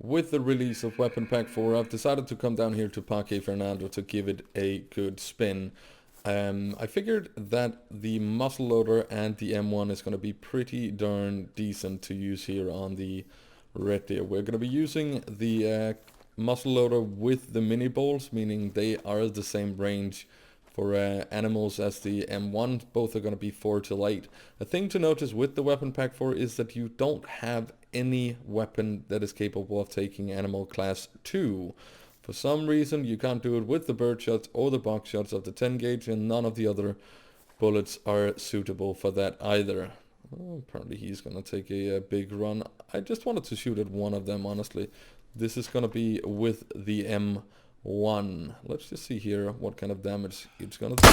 with the release of Weapon Pack 4, I've decided to come down here to Parque Fernando to give it a good spin. I figured that the muzzle loader and the M1 is going to be pretty darn decent to use here on the Red Deer. We're going to be using the muzzle loader with the mini bolts, meaning they are the same range for animals as the M1. Both are going to be 4 till 8. A thing to notice with the Weapon Pack 4 is that you don't have any weapon that is capable of taking animal class 2. For some reason you can't do it with the bird shots or the box shots of the 10 gauge, and none of the other bullets are suitable for that either. Oh, apparently he's gonna take a big run. I just wanted to shoot at one of them, honestly. This is gonna be with the M1. Let's just see here what kind of damage it's gonna do.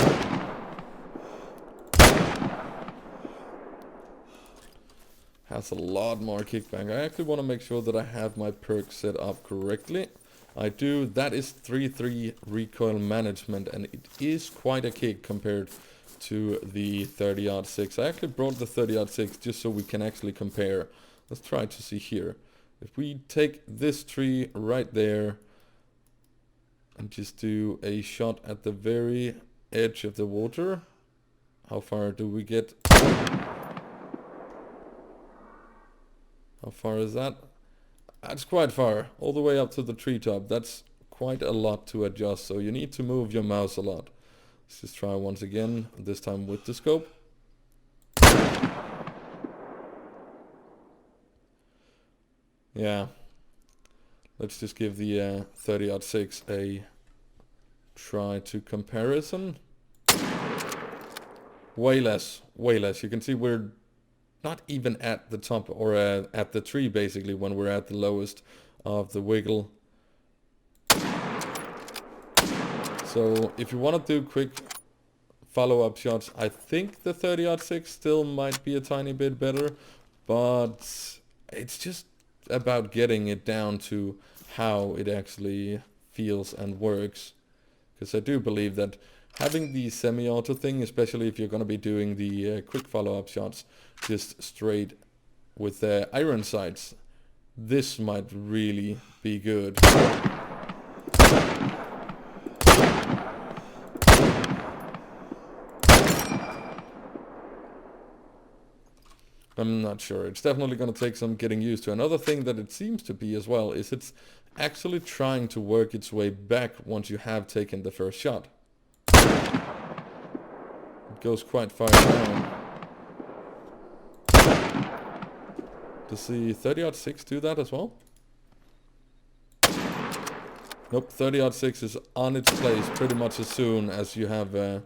Has a lot more kickback. I actually want to make sure that I have my perk set up correctly. I do. That is 3-3 recoil management, and it is quite a kick compared to the 30-06. I actually brought the 30-06 just so we can actually compare. Let's try to see here. If we take this tree right there and just do a shot at the very edge of the water, how far do we get? How far is that? That's quite far, all the way up to the treetop. That's quite a lot to adjust, so you need to move your mouse a lot. Let's just try once again, this time with the scope. Yeah, let's just give the 30-06 a try to comparison. Way less, way less. You can see we're not even at the top, or at the tree basically, when we're at the lowest of the wiggle. So if you want to do quick follow-up shots, I think the 30-06 still might be a tiny bit better, but it's just about getting it down to how it actually feels and works. Because I do believe that having the semi-auto thing, especially if you're going to be doing the quick follow-up shots just straight with iron sights, this might really be good. I'm not sure. It's definitely going to take some getting used to. Another thing that it seems to be as well is it's actually trying to work its way back once you have taken the first shot. It goes quite far down. Does the 30-06 do that as well? Nope, 30-06 is on its place pretty much as soon as you have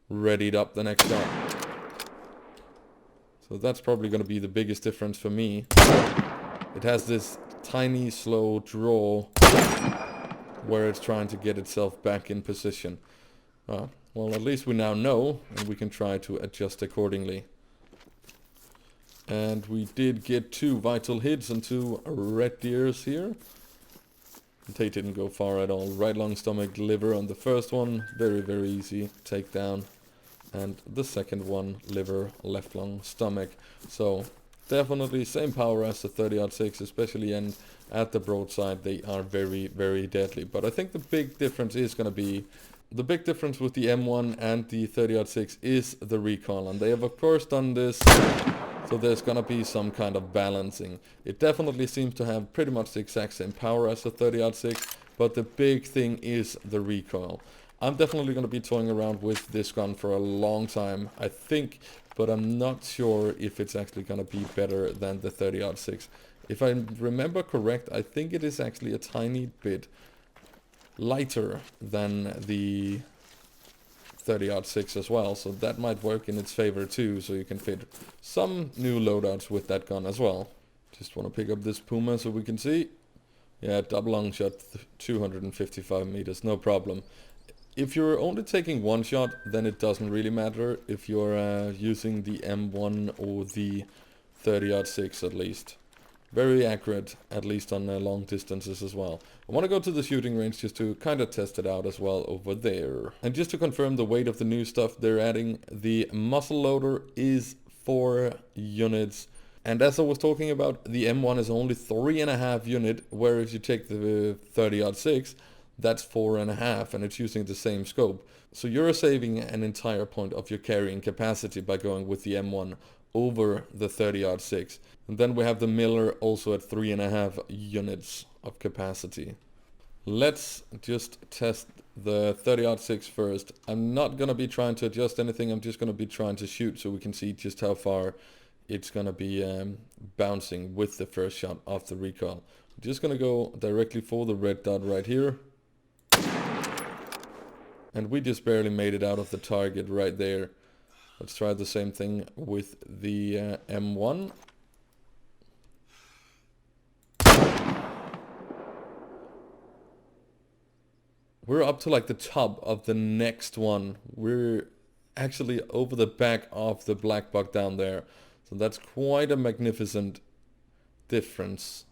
readied up the next shot. So that's probably going to be the biggest difference for me. It has this tiny slow draw where it's trying to get itself back in position. Well, at least we now know, and we can try to adjust accordingly. And we did get 2 vital hits and 2 red deers here. They didn't go far at all. Right lung, stomach, liver on the first one. Very, very easy takedown. And the second one, liver, left lung, stomach. So definitely same power as the 30-06, especially at the broadside. They are very, very deadly. But I think the big difference is going to be, the big difference with the M1 and the 30-06 is the recoil. And they have of course done this, so there's going to be some kind of balancing. It definitely seems to have pretty much the exact same power as the 30-06, but the big thing is the recoil. I'm definitely going to be toying around with this gun for a long time, I think, but I'm not sure if it's actually going to be better than the 30-06. If I remember correct, I think it is actually a tiny bit lighter than the 30-06 as well, so that might work in its favor too, so you can fit some new loadouts with that gun as well. Just want to pick up this Puma so we can see. Yeah, double long shot, 255 meters, no problem. If you're only taking one shot, then it doesn't really matter if you're using the M1 or the 30-06 at least. Very accurate, at least on long distances as well. I want to go to the shooting range just to kind of test it out as well over there. And just to confirm the weight of the new stuff, they're adding the muzzle loader is 4 units And as I was talking about, the M1 is only 3.5 unit, where if you take the 30-06, that's 4.5, and it's using the same scope. So you're saving an entire point of your carrying capacity by going with the M1 over the 30-06. And then we have the Miller also at 3.5 units of capacity. Let's just test the 30-06 first. I'm not going to be trying to adjust anything, I'm just going to be trying to shoot so we can see just how far it's going to be bouncing with the first shot of the recoil. I'm just going to go directly for the red dot right here. And we just barely made it out of the target right there. Let's try the same thing with the M1. We're up to like the top of the next one. We're actually over the back of the black buck down there. So that's quite a magnificent difference.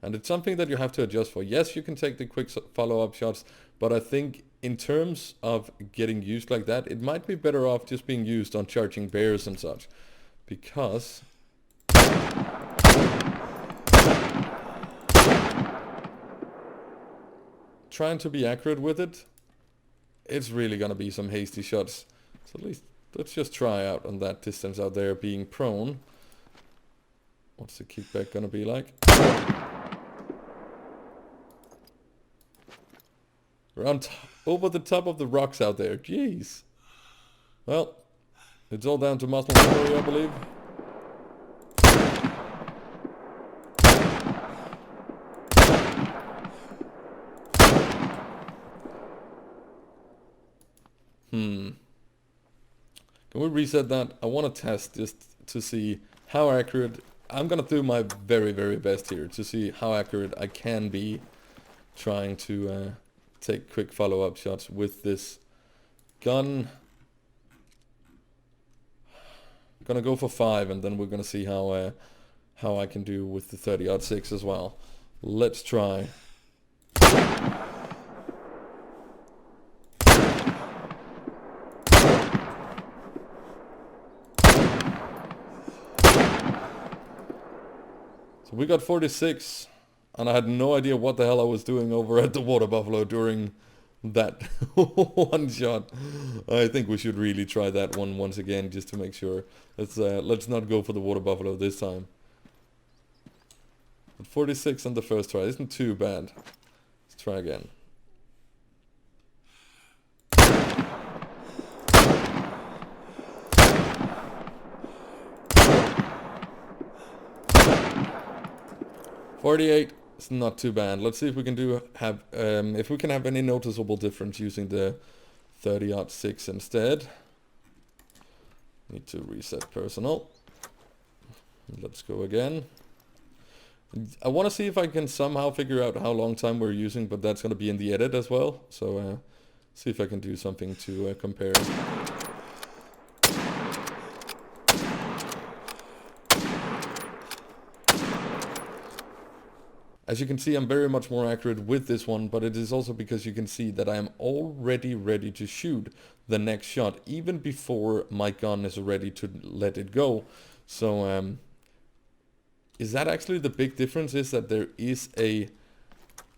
And it's something that you have to adjust for. Yes, you can take the quick follow-up shots, but I think in terms of getting used like that, it might be better off just being used on charging bears and such. Because trying to be accurate with it, it's really gonna be some hasty shots. So at least let's just try out on that distance out there being prone. What's the kickback gonna be like? Around over the top of the rocks out there. Jeez. Well, it's all down to muscle memory, I believe. Can we reset that? I want to test just to see how accurate. I'm gonna do my very, very best here to see how accurate I can be trying to take quick follow-up shots with this gun. Gonna go for 5, and then we're gonna see how I can do with the 30-06 as well. Let's try. So we got 46, and I had no idea what the hell I was doing over at the water buffalo during that one shot. I think we should really try that one once again just to make sure. Let's not go for the water buffalo this time. But 46 on the first try isn't too bad. Let's try again. .48, it's not too bad. Let's see if we can have any noticeable difference using the 30-06 instead. Need to reset personal. Let's go again. I want to see if I can somehow figure out how long time we're using, but that's going to be in the edit as well. So see if I can do something to compare. As you can see, I'm very much more accurate with this one, but it is also because you can see that I am already ready to shoot the next shot, even before my gun is ready to let it go. So is that actually the big difference, is that there is a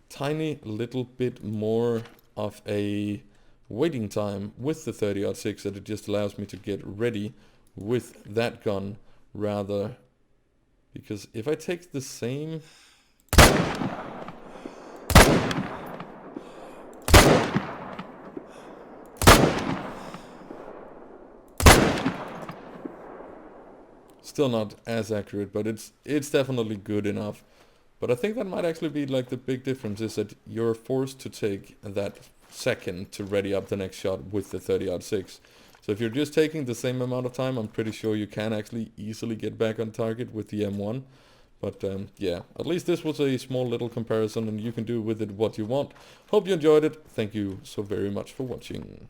tiny little bit more of a waiting time with the 30-06, that it just allows me to get ready with that gun rather, because if I take the same still not as accurate, but it's definitely good enough. But I think that might actually be like the big difference, is that you're forced to take that second to ready up the next shot with the 30-06. So if you're just taking the same amount of time, I'm pretty sure you can actually easily get back on target with the M1. But yeah, at least this was a small little comparison, and you can do with it what you want. Hope you enjoyed it. Thank you so very much for watching.